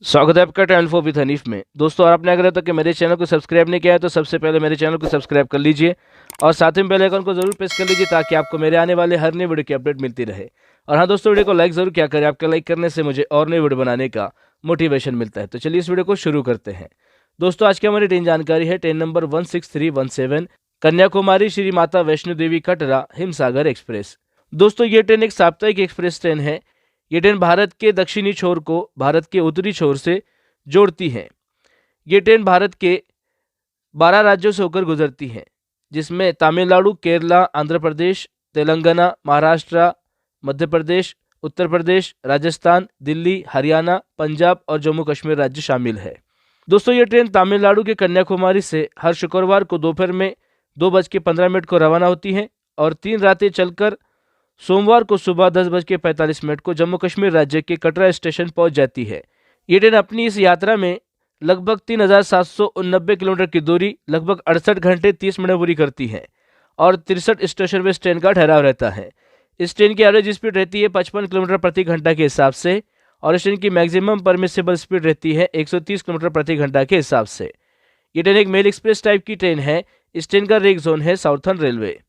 स्वागत है आपका टाइम फॉर विद हनीफ में। दोस्तों, और आपने अगर अब तक के मेरे चैनल को सब्सक्राइब नहीं किया है तो सबसे पहले मेरे चैनल को सब्सक्राइब कर लीजिए और साथ ही बेल आइकन को जरूर प्रेस कर लीजिए ताकि आपको मेरे आने वाले हर नई वीडियो की अपडेट मिलती रहे। और हाँ दोस्तों, वीडियो को लाइक जरूर क्या करें, आपके लाइक करने से मुझे और नई वीडियो बनाने का मोटिवेशन मिलता है। तो चलिए इस वीडियो को शुरू करते हैं। दोस्तों, आज की हमारी ट्रेन जानकारी है train number 16317 Kanyakumari Shri Mata Vaishno Devi Katra Himsagar express. दोस्तों, ये ट्रेन एक साप्ताहिक एक्सप्रेस ट्रेन है। ये ट्रेन भारत के दक्षिणी छोर को भारत के उत्तरी छोर से जोड़ती हैं। ये ट्रेन भारत के 12 राज्यों से होकर गुजरती हैं, जिसमें तमिलनाडु, केरला, आंध्र प्रदेश, तेलंगाना, महाराष्ट्र, मध्य प्रदेश, उत्तर प्रदेश, राजस्थान, दिल्ली, हरियाणा, पंजाब और जम्मू कश्मीर राज्य शामिल है। दोस्तों, ये ट्रेन तमिलनाडु के कन्याकुमारी से हर शुक्रवार को दोपहर में 2:15 को रवाना होती है और 3 रातें चलकर सोमवार को सुबह 10:45 को जम्मू कश्मीर राज्य के कटरा स्टेशन पहुंच जाती है। ये ट्रेन अपनी इस यात्रा में लगभग 3789 किलोमीटर की दूरी लगभग 68 घंटे 30 मिनट पूरी करती है और 63 स्टेशन में इस ट्रेन का ठहराव रहता है। इस ट्रेन की एवरेज स्पीड रहती है 55 किलोमीटर प्रति घंटा के हिसाब से और इस ट्रेन की मैक्सिमम परमिसेबल स्पीड रहती है 130 किलोमीटर प्रति घंटा के हिसाब से। ये ट्रेन एक मेल एक्सप्रेस टाइप की ट्रेन है। इस ट्रेन का रेक जोन है साउथर्न रेलवे।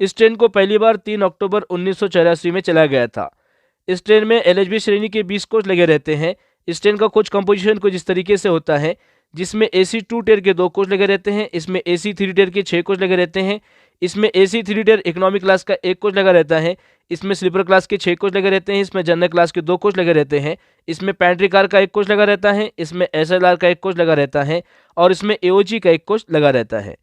इस ट्रेन को पहली बार 3 अक्टूबर 1984 में चलाया गया था। इस ट्रेन में एलएचबी श्रेणी के 20 कोच लगे रहते हैं। इस ट्रेन का कोच कंपोजिशन कुछ इस तरीके से होता है, जिसमें एसी 2 टियर के 2 कोच लगे रहते हैं, इसमें एसी 3 टियर के 6 कोच लगे रहते हैं, इसमें एसी 3 टियर इकोनॉमी क्लास का 1 कोच लगा रहता है, इसमें स्लीपर क्लास के 6 कोच लगे रहते हैं, इसमें जनरल क्लास के 2 कोच लगे रहते हैं, इसमें पैंट्री कार का 1 कोच लगा रहता है, इसमें एसएलआर का 1 कोच लगा रहता है और इसमें एओजी का 1 कोच लगा रहता है।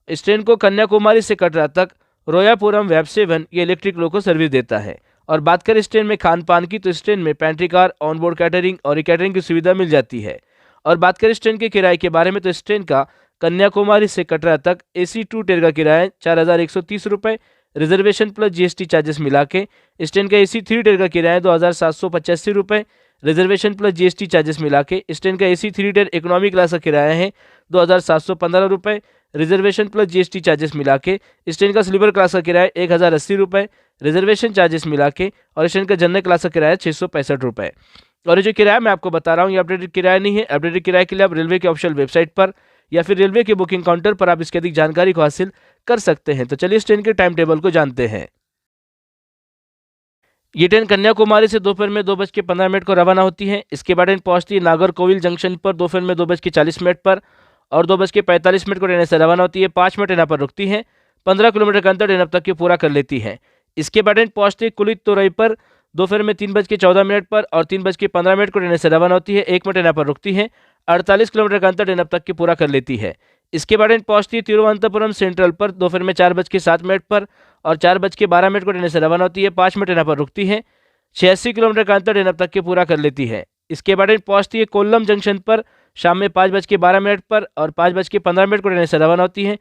इस ट्रेन को कन्याकुमारी से कटरा तक रोयापुरम वेब 7 ये इलेक्ट्रिक लोको सर्विस देता है। और बात करें इस ट्रेन में खान पान की, तो इस ट्रेन में पैंट्री कार, ऑनबोर्ड कैटरिंग और कैटरिंग की सुविधा मिल जाती है। और बात करें इस ट्रेन के किराए के बारे में, तो इस ट्रेन का कन्याकुमारी से कटरा तक एसी 2 टियर का किराया 4130 रुपये, रिजर्वेशन प्लस जीएसटी चार्जेस मिला के। इस ट्रेन का एसी 3 टियर का किराया 2785 रुपये, रिजर्वेशन प्लस जीएसटी चार्जेस मिला के। इस ट्रेन का एसी 3 टियर इकोनॉमी क्लास का किराया है 2715 रुपये, रिजर्वेशन प्लस जीएसटी चार्जेस मिला के। इस ट्रेन का स्लीपर क्लास का किराया 1080 रुपये, रिजर्वेशन चार्जेस मिला के। और इस ट्रेन का जनरल क्लास का किराया 665 रुपये। और ये जो किराया मैं आपको बता रहा हूँ, ये अपडेटेड किराया नहीं है। अपडेटेड किराए के लिए आप रेलवे के ऑफिशियल वेबसाइट पर या फिर रेलवे के बुकिंग काउंटर पर आप इसकी अधिक जानकारी को हासिल कर सकते हैं। तो चलिए इस ट्रेन के टाइम टेबल को जानते हैं। ये ट्रेन कन्याकुमारी से दोपहर में 2:15 को रवाना होती है। इसके बाद ट्रेन पहुंचती है नागरकोविल जंक्शन पर दोपहर में 2:40 पर और 2:45 को ट्रेन से रवाना होती है। 5 मिनट यहाँ पर रुकती है। 15 किलोमीटर का अंतर ट्रेन अब तक की पूरा कर लेती है। इसके बाद ट्रेन पहुंचती है कुलित तोरई पर दोपहर में 3:14 पर और 3:15 को ट्रेन से रवाना होती है। 1 मिनट यहाँ पर रुकती है। 48 किलोमीटर का अंतर ट्रेन अब तक की पूरा कर लेती है। इसके बाद ट्रेन पहुंचती है तिरुवनंतपुरम सेंट्रल पर दोपहर में 4:07 पर और 4:12 को ट्रेन से रवाना होती है। 5 मिनट यहाँ पर रुकती है। 86 किलोमीटर का अंतर ट्रेन अब तक की पूरा कर लेती है। इसके बाद ट्रेन पहुंचती है कोल्लम जंक्शन पर शाम में 5:12 पर और 5:15 को ट्रेन से रवाना होती है।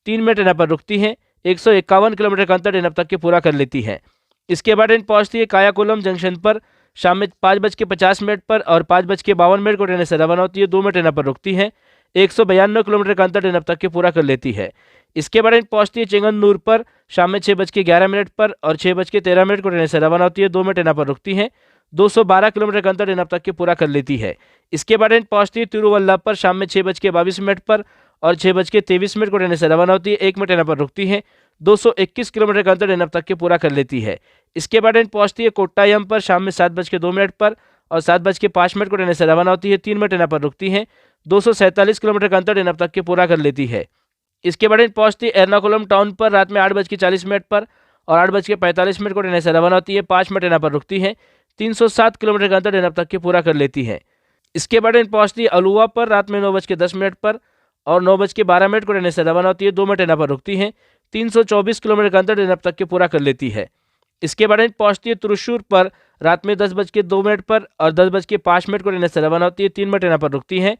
3 मिनट यहाँ पर रुकती है। 151 किलोमीटर का अंतर ट्रेन अब तक की पूरा कर लेती है। इसके बाद ट्रेन पहुंचती है कायाकोलम जंक्शन पर शाम में 5:50 पर और 5:52 को ट्रेन से रवाना होती है। 2 मिनट यहाँ पर रुकती है। 192 किलोमीटर का अंतर ट्रेन अब तक की पूरा कर लेती है। इसके बाद ट्रेन पहुंचती है चेंगनूर पर शाम में 6:11 पर और 6:13 को ट्रेन से रवाना होती है। 2 मिनट यहाँ पर रुकती है। 212 किलोमीटर का अंतर ट्रेन अब तक की पूरा कर लेती है। इसके बाद ट्रेन पहुंचती है तिरुवल्ला पर शाम में 6:22 पर और 6:23 को ट्रेन से रवाना होती है। 1 मिनट यहाँ पर रुकती है। 221 किलोमीटर का अंतर ट्रेन अब तक की पूरा कर लेती है। इसके बाद ट्रेन पहुंचती है कोट्टायम पर शाम में 7:02 पर और 7:05 को ट्रेन से रवाना होती है। 3 मिनट यहाँ पर रुकती है। 247 किलोमीटर का अंतर ट्रेन अब तक की पूरा कर लेती है। इसके बाद ट्रेन पहुंचती है एर्नाकुलम टाउन पर रात में 8:40 पर और 8:45 को ट्रेन से रवाना होती है। 5 मिनट यहाँ पर रुकती है। 307 किलोमीटर का अंतर ट्रेन अब तक की पूरा कर लेती है। इसके बाद ट्रेन पहुंचती है अलुवा पर रात में 9:10 पर और 9:12 को ट्रेन से रवाना होती है। 2 मिनट यहाँ पर रुकती है। 324 किलोमीटर का अंतर ट्रेन अब तक की पूरा कर लेती है। इसके बाद ट्रेन पहुंचती है त्रिशूर पर रात में 10:02 पर और 10:05 को ट्रेन से रवाना होती है। 3 मिनट यहाँ पर रुकती है।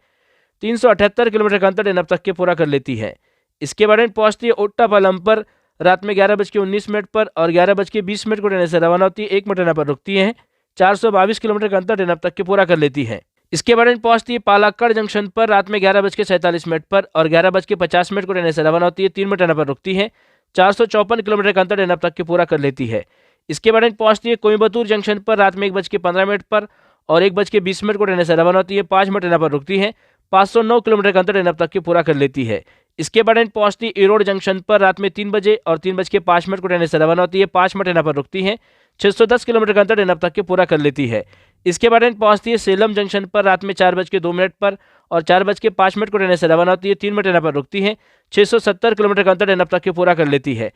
378 किलोमीटर का अंतर ट्रेन अब तक के पूरा कर लेती है। इसके बाद ट्रेन पहुंचती है ओट्टापालम पर रात में 11:19 पर और 11:20 को ट्रेन से रवाना होती है। 1 मिनट यहाँ पर रुकती है। 422 किलोमीटर का अंतर ट्रेन अब तक के पूरा कर लेती है। इसके बाद ट्रेन पहुंचती है पालाक्कड़ जंक्शन पर रात में 11:47 पर और 11:50 को ट्रेन से रवाना होती है। 3 मिनट यहाँ पर रुकती है। 454 किलोमीटर का अंतर ट्रेन अब तक के पूरा कर लेती है। इसके बाद ट्रेन पहुंचती है कोयम्बतूर जंक्शन पर रात में 1:15 पर और 1:20 को ट्रेन से रवाना होती है, 5 मिनट यहाँ पर रुकती है। 509 किलोमीटर का अंतर ट्रेन अब तक के पूरा कर लेती है। इसके बाद पहुंचती है ईरोड जंक्शन पर रात में 3 बजे और 3:05 को ट्रेन से रवाना होती है, 5 मिनट यहाँ पर रुकती है। 610 किलोमीटर का अंतर ट्रेन अब तक के पूरा कर लेती है। इसके बाद पहुंचती है सेलम जंक्शन पर रात में 4:02 पर और 4:05 को ट्रेन से रवाना होती है, 3 मिनट यहाँ पर रुकती है। 670 किलोमीटर का अंतर ट्रेन अब तक के पूरा कर लेती है।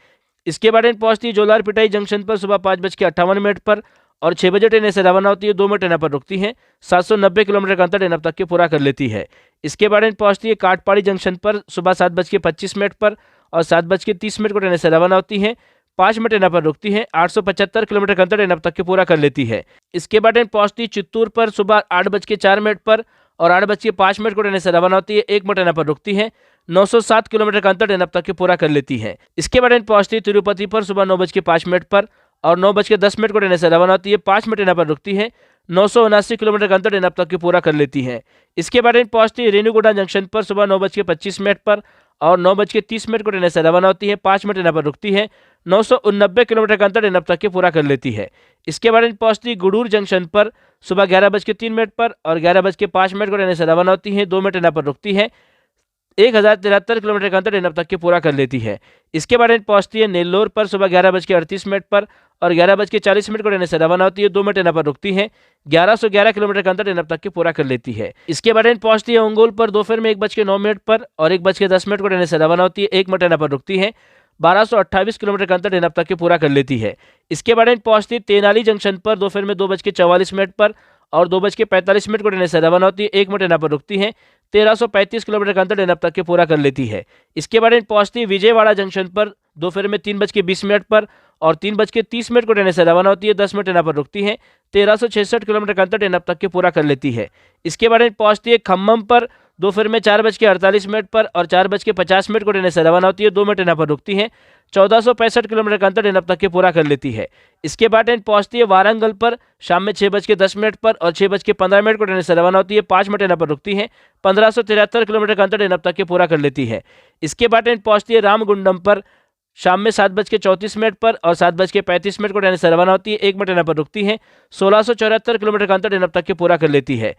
इसके बाद पहुंचती है जोलार पिटाई जंक्शन पर सुबह 5:58 पर और 6 बजे ट्रेन से रवाना होती है, 2 मिनट यहाँ पर रुकती है। 790 किलोमीटर का अंतर ट्रेन अब तक के पूरा कर लेती है। इसके बाद पहुंचती है काटपाड़ी जंक्शन पर सुबह 7:25 पर और 7:30 को ट्रेन से रवाना होती है, 5 मिनट यहाँ पर रुकती है। 875 किलोमीटर का अंतर ट्रेन अब तक के पूरा कर लेती है। इसके बाद पहुंचती है चित्तूर पर सुबह 8:04 पर और 8:05 को ट्रेन से रवाना होती है, 1 मिनट यहाँ पर रुकती है। 907 किलोमीटर का अंतर ट्रेन अब तक के पूरा कर लेती है। इसके बाद पहुंचती है तिरुपति पर सुबह 9:05 पर और 9:10 को ट्रेन से रवाना होती है, 5 मिनट यहाँ पर रुकती है। 979 किलोमीटर का अंतर ट्रेन अब तक के पूरा कर लेती है। इसके बाद पहुंचती है रेणुगुड़ा जंक्शन पर सुबह 9:25 पर और 9:30 को ट्रेन से रवाना होती है, 5 मिनट यहाँ पर रुकती है। 989 किलोमीटर का अंतर ट्रेन अब तक के पूरा कर लेती है। इसके बाद पहुंचती है गुडूर जंक्शन पर सुबह 11:03 पर और 11:05 को ट्रेन से रवाना होती है, 2 मिनट यहाँ पर रुकती है। 1073 किलोमीटर का अंतर ट्रेन अब तक के पूरा कर लेती है। इसके बाद पहुंचती है नेल्लोर पर सुबह 11:38 पर और 11:40 को ट्रेन से रवाना होती है, 2 मिनट यहाँ पर रुकती है। 1111 किलोमीटर का अंतर ट्रेन अब तक के पूरा कर लेती है। इसके बाद पहुंचती है ओंगोल पर दोपहर में 1:09 पर और 1:10 को ट्रेन से रवाना होती है, 1 मिनट यहाँ पर रुकती है। 1228 किलोमीटर का अंतर ट्रेन अब तक के पूरा कर लेती है। इसके बाद पहुंचती है तेनाली जंक्शन पर दोपहर में 2:44 पर और 2:45 को ट्रेन से रवाना होती है, 1 मिनट यहाँ पर रुकती है। 1335 किलोमीटर का अंतर ट्रेन अब तक के पूरा कर लेती है। इसके बाद पहुंचती है विजयवाड़ा जंक्शन पर दोपहर में 3:20 पर और 3:30 को ट्रेन से रवाना होती है, 10 मिनट यहाँ पर रुकती है। 1366 किलोमीटर का अंतर ट्रेन अब तक के पूरा कर लेती है। इसके बाद पहुंचती है खम्मम पर दोपहर में 4:48 पर और 4:50 को ट्रेन से रवाना होती है, 2 मिनट यहाँ पर रुकती है। 1465 किलोमीटर का अंतर ट्रेन अब तक के पूरा कर लेती है। इसके बाद पहुंचती है वारंगल पर शाम में 6:10 पर और 6:15 को ट्रेन से रवाना होती है, 5 मिनट यहाँ पर रुकती है। 1573 किलोमीटर का अंतर ट्रेन अब तक के पूरा कर लेती है। इसके बाद पहुंचती है रामगुंडम पर शाम में 7:34 पर और 7:35 को ट्रेन से रवाना होती है, 1 मिनट यहाँ पर रुकती है। 1674 किलोमीटर का अंतर ट्रेन अब तक के पूरा कर लेती है।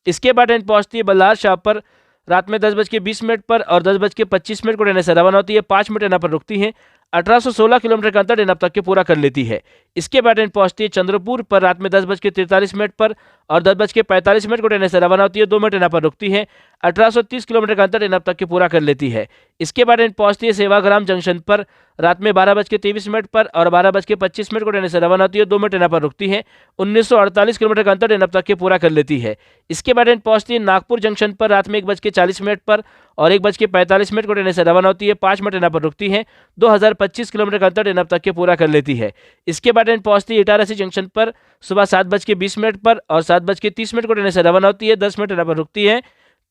इसके बाद पहुंचती है बल्लार शाह पर रात में 10:20 पर और 10:25 को ट्रेन से रवाना होती है, 5 मिनट यहाँ पर रुकती है। 1816 किलोमीटर का अंतर ट्रेन अब तक के पूरा कर लेती है। इसके बाद पहुंचती है चंद्रपुर पर रात में 10:43 पर और 10:45 को ट्रेन से रवाना होती है, 2 मिनट यहाँ पर रुकती है। 1830 किलोमीटर का अंतर ट्रेन अब तक के पूरा कर लेती है। इसके बाद पहुंचती है सेवाग्राम जंक्शन पर रात में 12:23 पर और 12:25 को ट्रेन से रवाना होती है, 2 मिनट यहाँ पर रुकती है। 1948 किलोमीटर का अंतर ट्रेन अब तक के पूरा कर लेती है। इसके बाद पहुंचती है नागपुर जंक्शन पर रात में 1:40 पर और 1:45 को ट्रेन से रवाना होती है, 5 मिनट यहाँ पर रुकती है। 2025 किलोमीटर का अंतर ट्रेन अब तक के पूरा कर लेती है। इसके बाद पहुंचती है इटारसी जंक्शन पर सुबह 7:20 पर और 7:30 को ट्रेन से रवाना होती है, 10 मिनट यहाँ पर रुकती है।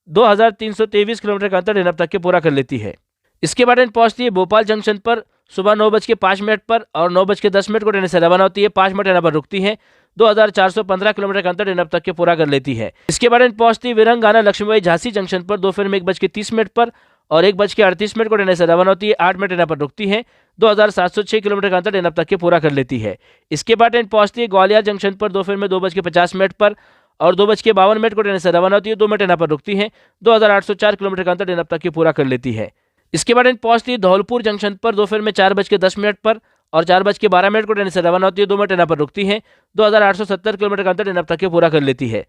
2323 किलोमीटर का अंतर ट्रेन अब तक के पूरा कर लेती है। इसके बाद पहुंचती है भोपाल जंक्शन पर सुबह 9:05 पर और 9:10 को ट्रेन से रवाना होती है, 5 मिनट यहाँ पर रुकती है। 2415 किलोमीटर का अंतर ट्रेन अब तक के पूरा कर लेती है। इसके बाद पहुंचती है विरंगाना लक्ष्मीबाई झांसी जंक्शन पर दोपहर में 1:30 पर और 1:38 को ट्रेन से रवाना होती है, 8 मिनट यहाँ पर रुकती है। 2706 किलोमीटर का अंतर ट्रेन अब तक के पूरा कर लेती है। इसके बाद पहुंचती है ग्वालियर जंक्शन पर दोपहर में 2:50 पर और 2:52 को ट्रेन से रवाना होती है, 2 मिनट यहाँ पर रुकती है। 2804 किलोमीटर का अंतर ट्रेन अब तक के पूरा कर लेती है। इसके बाद पहुंचती है धौलपुर जंक्शन पर दोपहर में 4:10 पर और 4:12 को ट्रेन से रवाना होती है, 2 मिनट यहाँ पर रुकती है। 2870 किलोमीटर का अंतर ट्रेन अब तक के पूरा कर लेती है।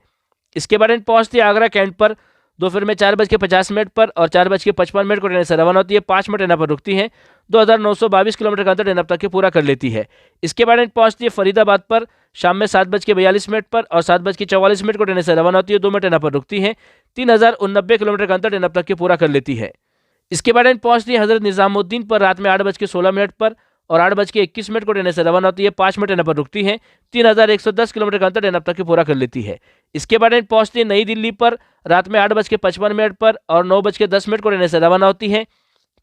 इसके बाद पहुंचती है आगरा कैंट पर दोपहर में 4:50 पर और 4:55 को ट्रेन से रवाना होती है, 5 मिनट यहाँ पर रुकती है। 2922 किलोमीटर का अंतर ट्रेन अब तक के पूरा कर लेती है। इसके बाद पहुंचती है फरीदाबाद पर शाम में 7:42 पर और 7:44 को ट्रेन से रवाना होती है, 2 मिनट यहाँ पर रुकती है। 3089 किलोमीटर का अंतर ट्रेन अब तक के पूरा कर लेती है। इसके बाद पहुंचती है हजरत निजामुद्दीन पर रात में 8:16 पर और 8:21 को ट्रेन से रवाना होती है, 5 मिनट यहाँ पर रुकती है। 3110 किलोमीटर का अंतर ट्रेन अब तक के पूरा कर लेती है। इसके बाद पहुंचती है नई दिल्ली पर रात में 8:55 पर और 9:10 को ट्रेन से रवाना होती है,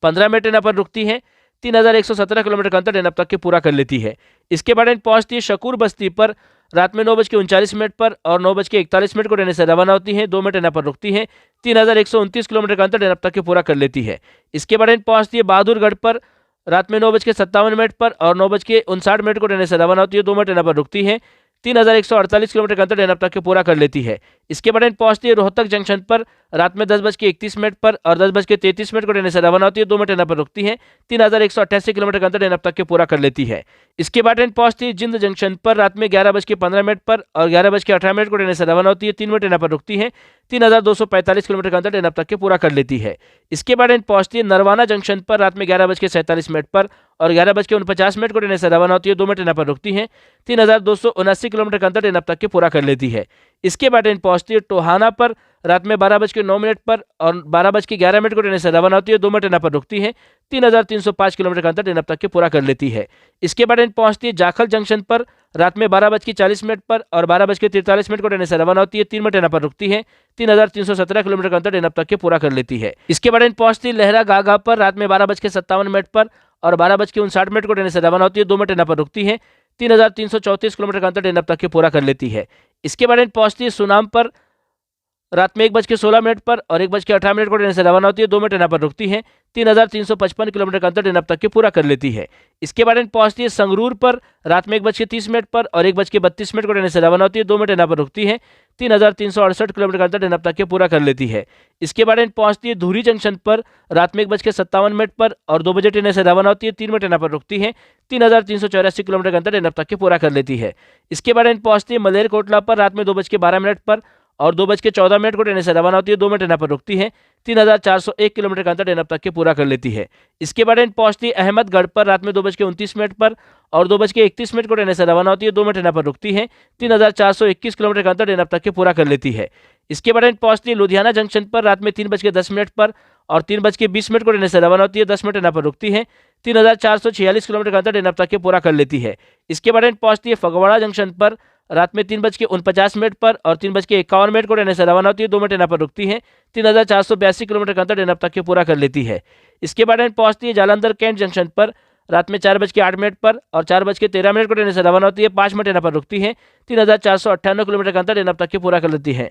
15 मिनट यहाँ पर रुकती है। 3117 किलोमीटर का अंतर ट्रेन अब तक के पूरा कर लेती है। इसके बाद पहुंचती है शकूर बस्ती पर रात में 9:39 पर और 9:41 को ट्रेन से रवाना होती है, 2 मिनट यहाँ पर रुकती है। 3129 किलोमीटर का अंतर ट्रेन अब तक के पूरा कर लेती है। इसके बाद पहुंचती है बहादुरगढ़ पर रात में 9:57 पर और 9:59 को ट्रेन से रवाना होती है, 2 मिनट यहाँ पर रुकती है। 3148 किलोमीटर का अंतर डेनप तक के पूरा कर लेती है। इसके बाद पहुंचती है रोहतक जंक्शन पर रात में 10:31 पर और 10:33 को ट्रेन से रवाना होती है, 2 मिनट ट्रेन पर रुकती है, 3188 किलोमीटर का अंतर डेनप तक के पूरा कर लेती है। इसके बाद ट्रेन पहुंचती है जिंद जंक्शन पर रात में 11:15 पर और 11:18 को ट्रेन से रवाना होती है, 3 मिनट ट्रेन पर रुकती है, 3245 किलोमीटर का अंतर डेनप तक के पूरा कर लेती है। इसके बाद ट्रेन पहुंचती है नरवाना जंक्शन पर रात में 11:47 पर और 11:49 को ट्रेन से रवाना होती है, 2 मिनट ट्रेन पर रुकती है, 3279 किलोमीटर का अंतर डेनप तक के पूरा कर लेती है। इसके बाद ट्रेन पहुंचती है टोहाना पर रात में 12:09 पर और 12:11 को ट्रेन से रवाना होती है, 2 मिनट ट्रेन पर रुकती है, 3305 किलोमीटर का अंतर डेनप तक के पूरा कर लेती है। इसके बाद ट्रेन पहुंचती है जाखल जंक्शन पर रात में 12:40 पर और 12:43 को ट्रेन से रवाना होती है, 3 मिनट ट्रेन पर रुकती है, 3317 किलोमीटर का अंतर डेनप तक के पूरा कर लेती है। इसके बाद ट्रेन पहुंचती है लहरा गागा पर रात में 12:57 पर और 12:59 को ट्रेन से रवाना होती है, 2 मिनट ट्रेन पर रुकती है, 3334 किलोमीटर का अंतर डेनप तक के पूरा कर लेती है। इसके बाद ट्रेन पहुंचती है सुनाम पर रात में 1:16 पर और 1:18 को ट्रेन से रवाना होती है, 2 मिनट ट्रेन पर रुकती है, 3355 किलोमीटर का अंतर डेनप तक के पूरा कर लेती है। इसके बाद ट्रेन पहुंचती है संगरूर पर रात में 1:30 पर और 1:32 को ट्रेन से रवाना होती है, 2 मिनट ट्रेन पर रुकती है, 3368 किलोमीटर का अंतर डेनप तक के पूरा कर लेती है। इसके बाद ट्रेन पहुंचती है धुरी जंक्शन पर रात में 1:57 पर और 2 बजे ट्रेन से रवाना होती है, 3 मिनट ट्रेन पर रुकती है, 3384 किलोमीटर का अंतर डेनप तक के पूरा कर लेती है। इसके बाद ट्रेन पहुंचती है मलेरकोटला पर रात में 2:12 पर और 2:14 को ट्रेन से रवाना होती है, 2 मिनट ट्रेन पर रुकती है, 3401 किलोमीटर का अंतर डेनप तक के पूरा कर लेती है। इसके बाद ट्रेन पहुंचती है अहमदगढ़ पर रात में 2:29 पर और 2:31 को ट्रेन से रवाना होती है, 2 मिनट ट्रेन पर रुकती है, 3421 किलोमीटर का अंतर डेनप तक के पूरा कर लेती है। इसके बाद ट्रेन पहुंचती है लुधियाना जंक्शन पर रात में 3:10 पर और 3:20 को ट्रेन से रवाना होती है, 10 मिनट ट्रेन पर रुकती है, 3446 किलोमीटर का अंतर डेनप तक के पूरा कर लेती है। इसके बाद ट्रेन पहुंचती है फगवाड़ा जंक्शन पर रात में 3:49 पर और 3:51 को ट्रेन से रवाना होती है, 2 मिनट ट्रेन पर रुकती है, 3482 किलोमीटर का अंतर डेनप तक के पूरा कर लेती है। इसके बाद ट्रेन पहुंचती है जालंधर कैंट जंक्शन पर रात में 4:08 पर और 4:13 को ट्रेन से रवाना होती है, 5 मिनट ट्रेन पर रुकती है, 3498 किलोमीटर का अंतर डेनप तक के पूरा कर लेती है।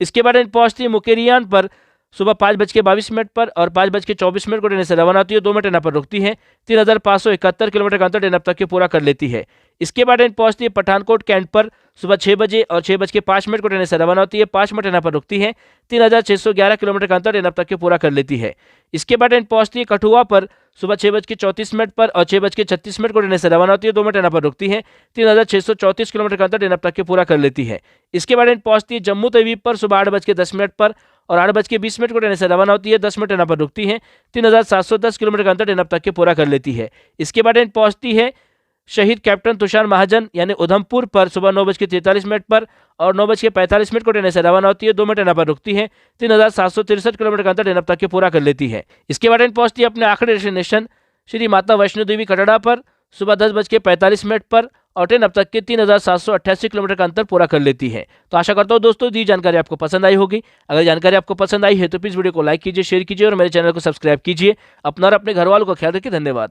इसके बाद ट्रेन पहुंचती है मुकेरियान पर सुबह 5:22 पर और 5:24 को ट्रेन से रवाना होती है, 2 मिनट ट्रेन पर रुकती है, 3571 किलोमीटर का अंतर डेनप तक के पूरा कर लेती है। इसके बाद ट्रेन पहुंचती है पठानकोट कैंट पर सुबह 6 बजे और 6:05 को ट्रेन से रवाना होती है, 5 मिनट ट्रेन पर रुकती है, 3611 किलोमीटर का अंतर डेनप तक के पूरा कर लेती है। इसके बाद ट्रेन पहुंचती है कठुआ पर सुबह 6:34 पर और 6:36 को ट्रेन से रवाना होती है, 2 मिनट ट्रेन पर रुकती है, 3634 किलोमीटर का अंतर डेनप तक के पूरा कर लेती है। इसके बाद ट्रेन पहुंचती है जम्मू तवी पर सुबह 8:10 पर और 8:20 को ट्रेन से रवाना होती है, 10 मिनट ट्रेन पर रुकती है, 3710 किलोमीटर का अंतर डेनप तक के पूरा कर लेती है। इसके बाद ट्रेन पहुंचती है शहीद कैप्टन तुषार महाजन यानी उधमपुर पर सुबह 9:43 पर और 9:45 को ट्रेन से रवाना होती है, 2 मिनट ट्रेन पर रुकती है, 3763 किलोमीटर का अंतर डेनप तक के पूरा कर लेती है। इसके बाद ट्रेन पहुंचती है अपने आखिरी डेस्टिनेशन श्री माता वैष्णो देवी कटड़ा पर सुबह 10:45 पर और ट्रेन अब तक के 3788 किलोमीटर का अंतर पूरा कर लेती है। तो आशा करता हूँ दोस्तों दी जानकारी आपको पसंद आई होगी। अगर जानकारी आपको पसंद आई है तो प्लीज़ वीडियो को लाइक कीजिए, शेयर कीजिए और मेरे चैनल को सब्सक्राइब कीजिए। अपना और अपने घर वालों का ख्याल रखिए। धन्यवाद।